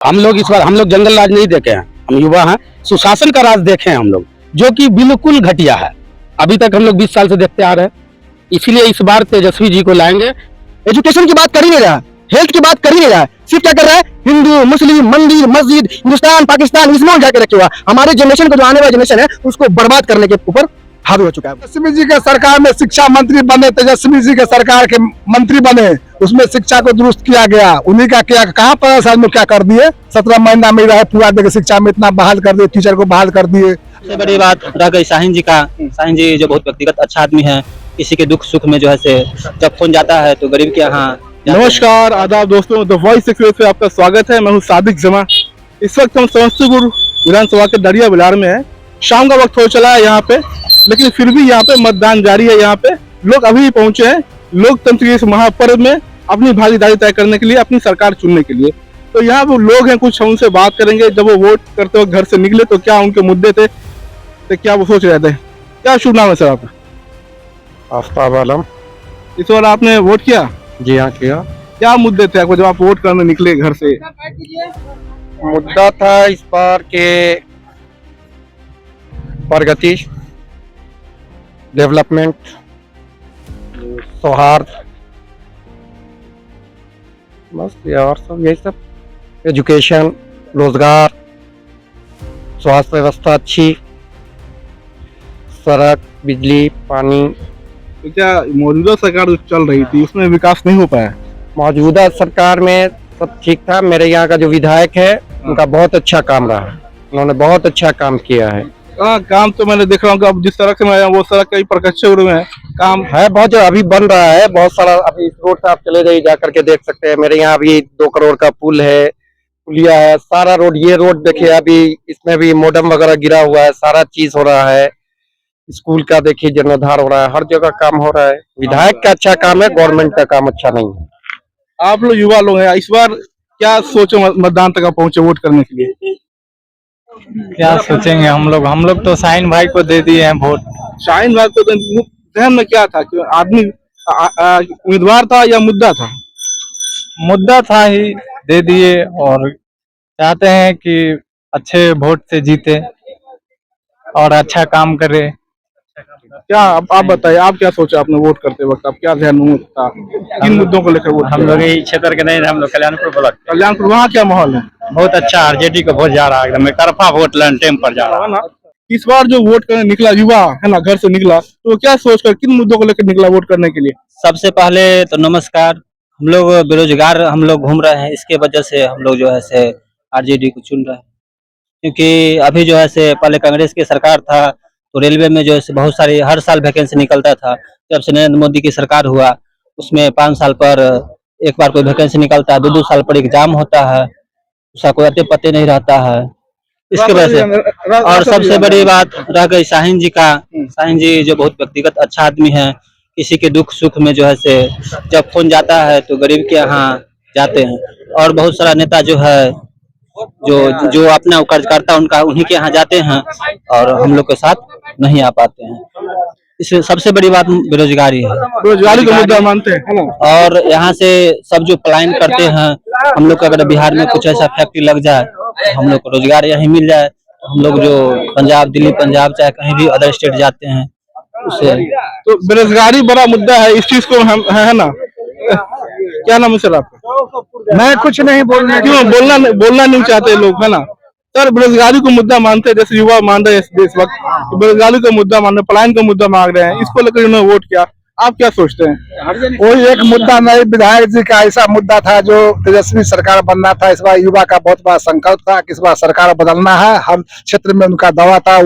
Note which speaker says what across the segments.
Speaker 1: हम लोग इस बार हम लोग जंगल राज नहीं देखे हैं, हम युवा हैं, सुशासन का राज देखे हैं हम लोग, जो कि बिल्कुल घटिया है। अभी तक हम लोग 20 साल से देखते आ रहे हैं, इसीलिए इस बार तेजस्वी जी को लाएंगे।
Speaker 2: एजुकेशन की बात कर ही नहीं रहा, हेल्थ की बात कर ही नहीं रहा, सिर्फ क्या कर रहा है, हिंदू मुस्लिम मंदिर मस्जिद हिंदुस्तान पाकिस्तान इसमें जाके रखे हुआ। हमारे जनरेशन को जो आने वाला जनरेशन है उसको बर्बाद करने के ऊपर हावी हो चुका है।
Speaker 3: तेजस्वी जी के सरकार में शिक्षा मंत्री बने, तेजस्वी जी के सरकार के मंत्री बने, उसमें शिक्षा को दुरुस्त किया गया। उन्हीं का क्या, कहाँ 15 साल में क्या कर दिए? 17 महीना में रहे पूरा देकर शिक्षा में इतना बहाल कर दिए, टीचर को बहाल कर दिए।
Speaker 4: सबसे बड़ी बात रह गई शाहीन जी का। शाहीन जी जो बहुत व्यक्तिगत अच्छा आदमी है, किसी के दुख सुख में जो है से जब फोन जाता है तो गरीब के यहाँ।
Speaker 5: नमस्कार आदाब दोस्तों, द वॉइस एक्सप्रेस पे आपका स्वागत है। मैं हूं सादिक जमा। इस वक्त हम समस्तीपुर विधानसभा के दरिया बिलार में है। शाम का वक्त हो चला है यहाँ पे, लेकिन फिर भी यहाँ पे मतदान जारी है। यहाँ पे लोग अभी पहुंचे हैं लोकतंत्र के इस महापर्व में अपनी भागीदारी तय करने के लिए, अपनी सरकार चुनने के लिए। तो यहाँ वो लोग हैं, कुछ हम उनसे बात करेंगे। जब वो वोट करते वक्त घर से निकले तो क्या उनके मुद्दे थे, तो क्या वो सोच रहे थे। क्या शुभ नाम है सर आपका?
Speaker 3: आफ्ताब आलम।
Speaker 5: इस बार आपने वोट किया?
Speaker 3: जी हाँ किया।
Speaker 5: क्या मुद्दे थे आपको जब आप वोट करने निकले घर से?
Speaker 3: मुद्दा था इस बार के प्रगति, डेवलपमेंट, सौहार्द, बस ये और सब यही सब। एजुकेशन, रोजगार, स्वास्थ्य व्यवस्था अच्छी, सड़क, बिजली, पानी।
Speaker 5: तो क्या मौजूदा सरकार जो चल रही थी उसमें विकास नहीं हो पाया?
Speaker 3: मौजूदा सरकार में सब ठीक था। मेरे यहाँ का जो विधायक है उनका बहुत अच्छा काम रहा, उन्होंने बहुत अच्छा काम किया है।
Speaker 5: काम तो मैंने देख रहा हूँ, अब जिस सड़क से मैं आया वो सड़क कई प्रकच्छ हुए हैं, काम
Speaker 3: है बहुत, अभी बन रहा है बहुत सारा। अभी इस रोड से आप चले जाइए, जा करके देख सकते हैं। मेरे यहाँ अभी 2 करोड़ का पुल है, पुलिया है, सारा रोड। ये रोड देखिए, अभी इसमें भी मोडम वगैरह गिरा हुआ है, सारा चीज हो रहा है। स्कूल का देखिए जीर्णोद्धार हो रहा है, हर जगह काम हो रहा है। विधायक का अच्छा काम है, गवर्नमेंट का काम अच्छा नहीं है।
Speaker 5: आप लोग युवा लोग हैं, इस बार क्या सोचे मतदान तक पहुंचे वोट करने के लिए?
Speaker 6: क्या सोचेंगे हम लोग तो शाहीन भाई को दे दिए हैं वोट।
Speaker 5: शाहीन भाई को जहन में क्या था कि आदमी उम्मीदवार था या मुद्दा था?
Speaker 6: मुद्दा था ही, दे दिए, और चाहते हैं कि अच्छे वोट से जीते और अच्छा काम करे।
Speaker 5: क्या आप बताइए, आप क्या सोचा आपने वोट करते वक्त? आप क्या ध्यान में था, किन मुद्दों को लेकर वोट?
Speaker 6: हम लोग यही क्षेत्र के नहीं, हम लोग कल्याणपुर ब्लॉक।
Speaker 5: कल्याणपुर, वहाँ क्या माहौल है?
Speaker 6: बहुत अच्छा, आरजेडी को वोट जा रहा है, एकदम तरफा वोट टेम पर जा रहा है
Speaker 5: ना। इस बार जो वोट करने निकला युवा है ना, घर से निकला, तो क्या सोचकर, किन मुद्दों को लेकर निकला वोट करने के लिए?
Speaker 4: सबसे पहले तो नमस्कार। हम लोग बेरोजगार हम लोग घूम रहे हैं, इसके वजह से हम लोग जो है से आरजेडी को चुन रहे हैं। क्योंकि अभी जो है से पहले कांग्रेस की सरकार था तो रेलवे में जो है बहुत सारी हर साल वैकेंसी निकलता था। जब से नरेंद्र मोदी की सरकार हुआ उसमें 5 साल पर एक बार कोई वैकेंसी निकलता है, 2-2 साल पर एग्जाम होता है, उसका कोई अते पते नहीं रहता है। इसके वजह से, और सबसे बड़ी बात रह गई शाहीन जी का। शाहीन जी जो बहुत व्यक्तिगत अच्छा आदमी है, किसी के दुख सुख में जो है से जब फोन जाता है तो गरीब के यहाँ जाते हैं। और बहुत सारा नेता जो है जो अपना कार्यकर्ता उनका उन्हीं के यहाँ जाते हैं और हम लोग के साथ नहीं आ पाते हैं। इससे सबसे बड़ी बात बेरोजगारी है,
Speaker 5: बेरोजगारी का मुद्दा मानते हैं।
Speaker 4: और यहाँ से सब जो पलायन करते हैं, हम लोग को अगर बिहार में कुछ ऐसा फैक्ट्री लग जाए, हम लोग को रोजगार यहीं मिल जाए, हम लोग जो पंजाब, दिल्ली, पंजाब चाहे कहीं भी अदर स्टेट जाते हैं उससे।
Speaker 5: तो बेरोजगारी बड़ा मुद्दा है, इस चीज को हम है ना। क्या नाम है सर आपका?
Speaker 3: मैं कुछ नहीं बोलना,
Speaker 5: क्यों बोलना नहीं चाहते लोग, है ना सर? बेरोजगारी को मुद्दा मानते हैं, जैसे युवा मान रहे हैं इस वक्त बेरोजगारी का मुद्दा मान रहे हैं, पलायन का मुद्दा मांग रहे हैं, इसको लेकर उन्होंने वोट किया। आप क्या सोचते हैं?
Speaker 3: कोई एक मुद्दा नहीं, विधायक जी का ऐसा मुद्दा था जो तेजस्वी सरकार बनना था। इस बार युवा का बहुत बड़ा संकल्प था कि इस बार सरकार बदलना है। हर क्षेत्र में उनका दावा था,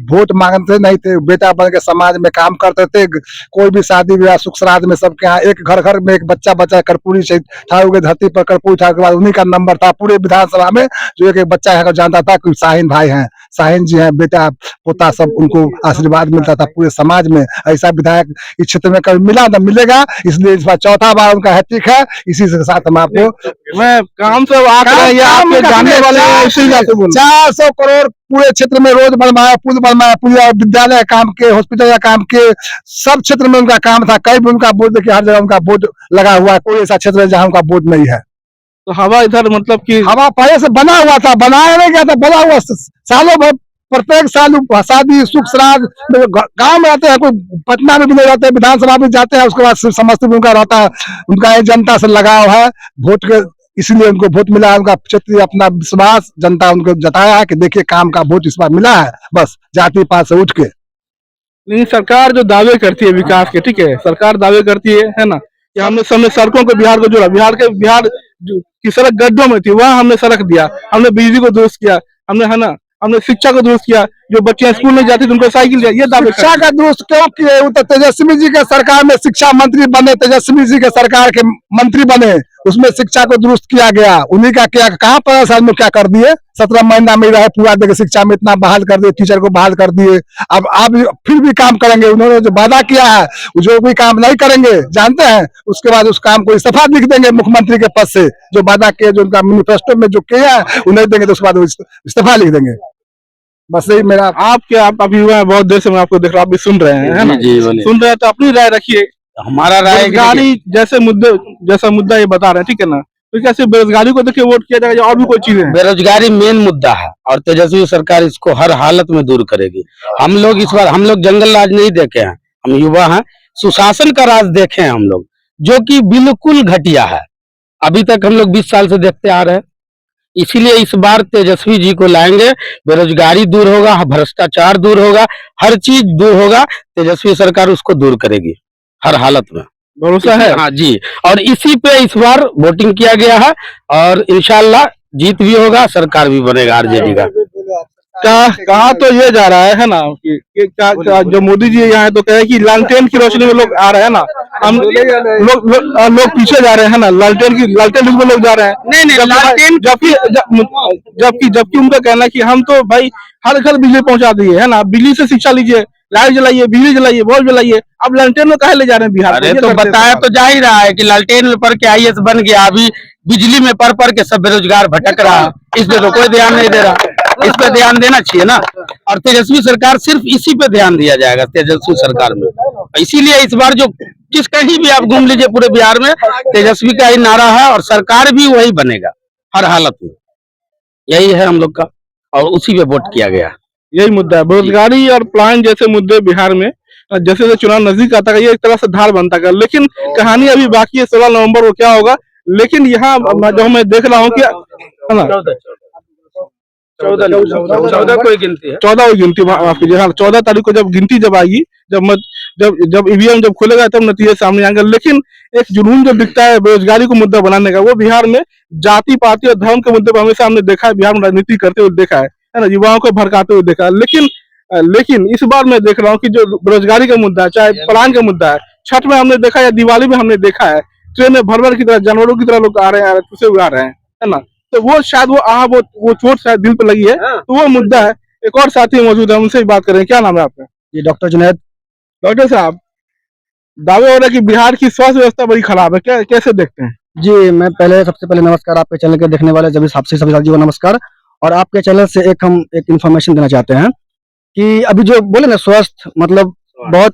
Speaker 3: वोट मांगते नहीं थे, बेटा बन के समाज में काम करते थे। कोई भी शादी विवाह सुख श्राद्ध में सबके यहाँ एक घर में एक बच्चा कर्पूरी था, धरती पर कर्पूरी था के बाद उन्हीं का नंबर था पूरे विधानसभा में। जो एक बच्चा यहाँ जानता था कि शाहीन भाई हैं, शाहीन जी हैं, बेटा पोता सब उनको आशीर्वाद मिलता था पूरे समाज में। ऐसा विधायक इस क्षेत्र में कभी मिला न मिलेगा, इसलिए इस बार 4था बार उनका हैट्रिक है। इसी के साथ हम आपको
Speaker 5: मैं काम से आपके जानने वाले
Speaker 3: 400 करोड़ पूरे क्षेत्र में रोड बनवाया, पुल बनवाया, पूरा विद्यालय काम के, हॉस्पिटल का काम के, सब क्षेत्र में उनका काम था। कहीं भी उनका बोर्ड देखिए, हर जगह उनका बोर्ड लगा हुआ है। कोई ऐसा क्षेत्र है जहाँ उनका बोर्ड नहीं है।
Speaker 5: तो हवा इधर मतलब कि
Speaker 3: हवा पहले से बना हुआ था, बनाया नहीं गया था, बना हुआ सालों भर प्रत्येक साल शादी सुख श्राद्ध गाँव में रहते हैं, कोई पटना में भी नहीं रहते, विधानसभा में जाते हैं, उसके बाद समस्तीपुर उनका रहता है, उनका एक जनता से लगाव है वोट के, इसलिए उनको वोट मिला है। उनका क्षेत्रीय अपना विश्वास जनता उनको जताया है कि देखिए काम का वोट इस बार मिला है, बस जाति पात से उठ के।
Speaker 5: नहीं, सरकार जो दावे करती है विकास के, ठीक है, सरकार दावे करती है ना, कि हमने सड़कों को बिहार को जोड़ा, बिहार की सड़क गड्ढों में थी, वहां हमने सड़क दिया, हमने बिजली को दुरुस्त किया, हमने शिक्षा को दुरुस्त किया, जो बच्चे स्कूल नहीं जाती उनको साइकिल दिया, ये दावे
Speaker 3: शिक्षा का दुरुस्त क्यों किए? वो तो तेजस्वी जी के सरकार में शिक्षा मंत्री बने, तेजस्वी जी के सरकार के मंत्री बने, उसमें शिक्षा को दुरुस्त किया गया, उन्हीं का क्या, कहाँ 15 साल में क्या कर दिए? 17 महीना में रहे पूरा देखे, शिक्षा में इतना बहाल कर दिए, टीचर को बहाल कर दिए। अब आप फिर भी काम करेंगे, उन्होंने जो वादा किया है जो भी काम नहीं करेंगे जानते हैं, उसके बाद उस काम को इस्तीफा लिख देंगे मुख्यमंत्री के पद से, जो वादा किए, जो उनका मैनिफेस्टो में जो किया है वो नहीं देंगे, तो उसके बाद इस्तीफा लिख देंगे। बस यही मेरा।
Speaker 5: आप अभी हुआ है, बहुत देर से मैं आपको देख रहा हूँ, आप भी सुन रहे हैं, है ना? सुन रहे हैं तो अपनी राय रखिए।
Speaker 1: हमारा राय
Speaker 5: बेरोजगारी जैसा मुद्दा ये बता रहे हैं, ठीक है ना, तो क्या सिर्फ बेरोजगारी को देखिए वोट किया जाएगा, और भी कोई चीजें?
Speaker 1: बेरोजगारी मेन मुद्दा है और तेजस्वी सरकार इसको हर हालत में दूर करेगी। हम लोग इस बार, हम लोग जंगल राज नहीं देखे हैं, हम युवा हैं, सुशासन का राज देखे हैं हम लोग, जो कि बिल्कुल घटिया है। अभी तक हम लोग 20 साल से देखते आ रहे हैं, इसीलिए इस बार तेजस्वी जी को लाएंगे, बेरोजगारी दूर होगा, भ्रष्टाचार दूर होगा, हर चीज दूर होगा, तेजस्वी सरकार उसको दूर करेगी हर हालत में।
Speaker 5: भरोसा है?
Speaker 1: हाँ जी, और इसी पे इस बार वोटिंग किया गया है और इंशाल्लाह जीत भी होगा, सरकार भी बनेगा आरजेडी का।
Speaker 5: कहा तो ये जा रहा है ना, कि क्या जो मोदी जी यहाँ है तो कहे कि लालटेन की रोशनी में लोग आ रहे हैं ना, हम लोग पीछे जा रहे हैं ना, लालटेन में लोग जा रहे हैं।
Speaker 1: नहीं, लालटेन
Speaker 5: जबकि उनका कहना है कि हम तो भाई हर घर बिजली पहुंचा दिए, है ना, बिजली से शिक्षा लीजिए, लाइट जलाइए, बिजली जलाइए, बल्ब जलाइए, अब लालटेन में काहे ले जा रहे हैं बिहार?
Speaker 1: अरे तो बताया तो जा ही रहा है कि लालटेन में पढ़ के IAS बन गया, अभी बिजली में पढ़ के सब बेरोजगार भटक रहा है, इस पे तो कोई ध्यान नहीं दे रहा, इस पे ध्यान देना चाहिए ना। और तेजस्वी सरकार सिर्फ इसी पे ध्यान दिया जाएगा, तेजस्वी सरकार में, इसीलिए इस बार जो किस कहीं भी आप घूम लीजिए पूरे बिहार में तेजस्वी का ही नारा है और सरकार भी वही बनेगा हर हालत में, यही है हम लोग का, और उसी पे वोट किया गया।
Speaker 5: यही मुद्दा है, बेरोजगारी और प्लान जैसे मुद्दे बिहार में जैसे जैसे चुनाव नजदीक आता है, ये एक तरह से धार बनता है, लेकिन कहानी अभी बाकी है, 16 नवंबर को क्या होगा। लेकिन यहाँ जो मैं देख रहा हूँ कि, है ना,
Speaker 1: 14 कोई गिनती है,
Speaker 5: 14 गिनती माफ कीजिए, हाँ 14 तारीख को जब गिनती जब आएगी, जब EVM जब खुलेगा तब नतीजे सामने आएंगे। लेकिन एक जुनून जो दिखता है बेरोजगारी को मुद्दा बनाने का, वो बिहार में जाति पाति और धर्म के मुद्दे पर हमेशा हमने देखा है, बिहार में राजनीति करते हुए देखा है ना, युवाओं को भड़काते हुए देखा है। लेकिन इस बार मैं देख रहा हूँ कि जो बेरोजगारी का मुद्दा है, चाहे पलायन का मुद्दा है, छठ में हमने देखा या दिवाली में हमने देखा है, ट्रेन में भर की तरह जानवरों की तरह लोग आ रहे हैं, खुशे हुए आ रहे हैं, है ना, तो वो शायद वो चोट शायद दिल पे लगी है, तो वो मुद्दा है। एक और साथी मौजूद है, उनसे ही बात करें। क्या नाम है आपका?
Speaker 2: जी डॉक्टर जुनैद।
Speaker 5: डॉक्टर साहब, दावे हो रहा है कि बिहार की स्वास्थ्य व्यवस्था बड़ी खराब है, क्या कैसे देखते हैं?
Speaker 2: जी मैं सबसे पहले नमस्कार आपके चैनल के देखने वाले सभी सभी साथियों को नमस्कार। और आपके चैनल से हम एक इन्फॉर्मेशन देना चाहते हैं कि अभी जो बोले ना स्वास्थ्य, मतलब बहुत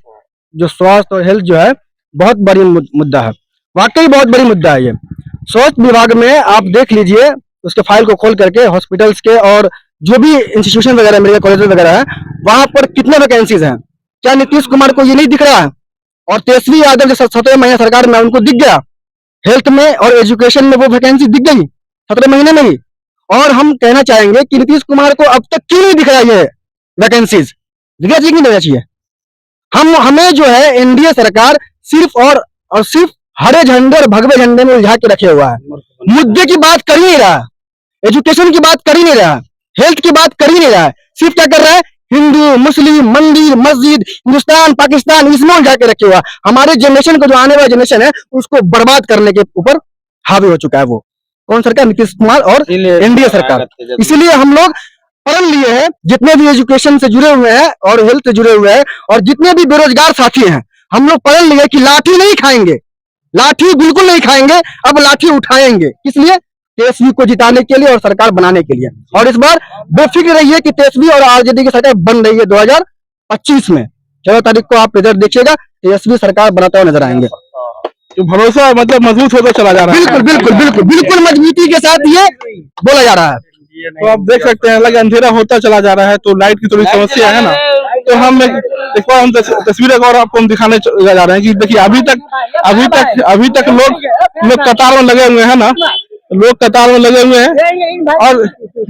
Speaker 2: जो स्वास्थ्य और हेल्थ जो है बहुत बड़ी मुद्दा है, वाकई बहुत बड़ी मुद्दा है ये। स्वास्थ्य विभाग में आप देख लीजिए, उसके फाइल को खोल करके हॉस्पिटल्स के और जो भी इंस्टीट्यूशन वगैरह मेडिकल कॉलेज वगैरह है, वहां पर कितने वैकेंसीज हैं? क्या नीतीश कुमार को ये नहीं दिख रहा है? और तेजस्वी यादव जो 17 महीने सरकार में उनको दिख गया, हेल्थ में और एजुकेशन में वो वैकेंसी दिख गई 17 महीने में ही। और हम कहना चाहेंगे कि नीतीश कुमार को अब तक क्यों नहीं दिख रहा ये वैकेंसीज? दिखना चाहिए नहीं देना चाहिए? हमें जो है एनडीए सरकार सिर्फ और सिर्फ हरे झंडे और भगवे झंडे में उलझा के रखे हुआ है, मुद्दे की बात कर ही नहीं रहा, एजुकेशन की बात कर ही नहीं रहा, हेल्थ की बात कर ही नहीं रहा है, सिर्फ क्या कर रहा है, हिंदू मुस्लिम मंदिर मस्जिद हिंदुस्तान पाकिस्तान इसमें उलझा के रखे हुआ। हमारे जनरेशन को, जो आने वाला जनरेशन है, उसको बर्बाद करने के ऊपर हावी हो चुका है वो कौन सरकार? नीतीश कुमार और एनडीए सरकार। इसीलिए हम लोग प्रण लिए हैं, जितने भी एजुकेशन से जुड़े हुए हैं और हेल्थ से जुड़े हुए हैं और जितने भी बेरोजगार साथी हैं, हम लोग प्रण लिए कि लाठी नहीं खाएंगे, लाठी बिल्कुल नहीं खाएंगे, अब लाठी उठाएंगे। इसलिए तेजस्वी को जिताने के लिए और सरकार बनाने के लिए। और इस बार बेफिक्र रहिए कि तेजस्वी और आरजेडी की सरकार बन रही है 2025 में। 14 तारीख को आप इधर देखिएगा, तेजस्वी सरकार बनाते हुए नजर आएंगे।
Speaker 5: जो भरोसा मतलब मजबूत होता चला जा रहा है।
Speaker 2: बिल्कुल बिल्कुल बिल्कुल बिल्कुल मजबूती के साथ ये बोला जा रहा है।
Speaker 5: तो आप देख सकते हैं लगे अंधेरा होता चला जा रहा है, तो लाइट की थोड़ी समस्या है ना। तो हम एक बार हम तस्वीरें और आपको हम दिखाने जा रहे हैं कि देखिए अभी तक लोग कतार में लगे हुए हैं ना, लोग कतार में लगे हुए हैं और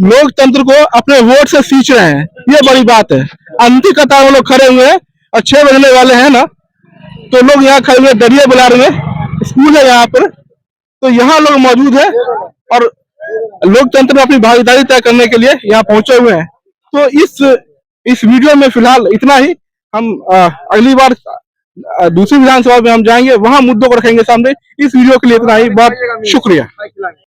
Speaker 5: लोकतंत्र को अपने वोट से सींच रहे हैं, ये बड़ी बात है। अंतिम कतार में लोग खड़े हुए हैं और 6 बजने वाले हैं ना, तो लोग यहाँ खड़े हुए दरिया बिलार में, स्कूल है यहाँ पर, तो यहाँ लोग मौजूद है और लोकतंत्र में अपनी भागीदारी तय करने के लिए यहाँ पहुंचे हुए हैं। तो इस वीडियो में फिलहाल इतना ही। हम अगली बार दूसरी विधानसभा में हम जाएंगे, वहां मुद्दों को रखेंगे सामने। इस वीडियो के लिए इतना ही, बहुत शुक्रिया।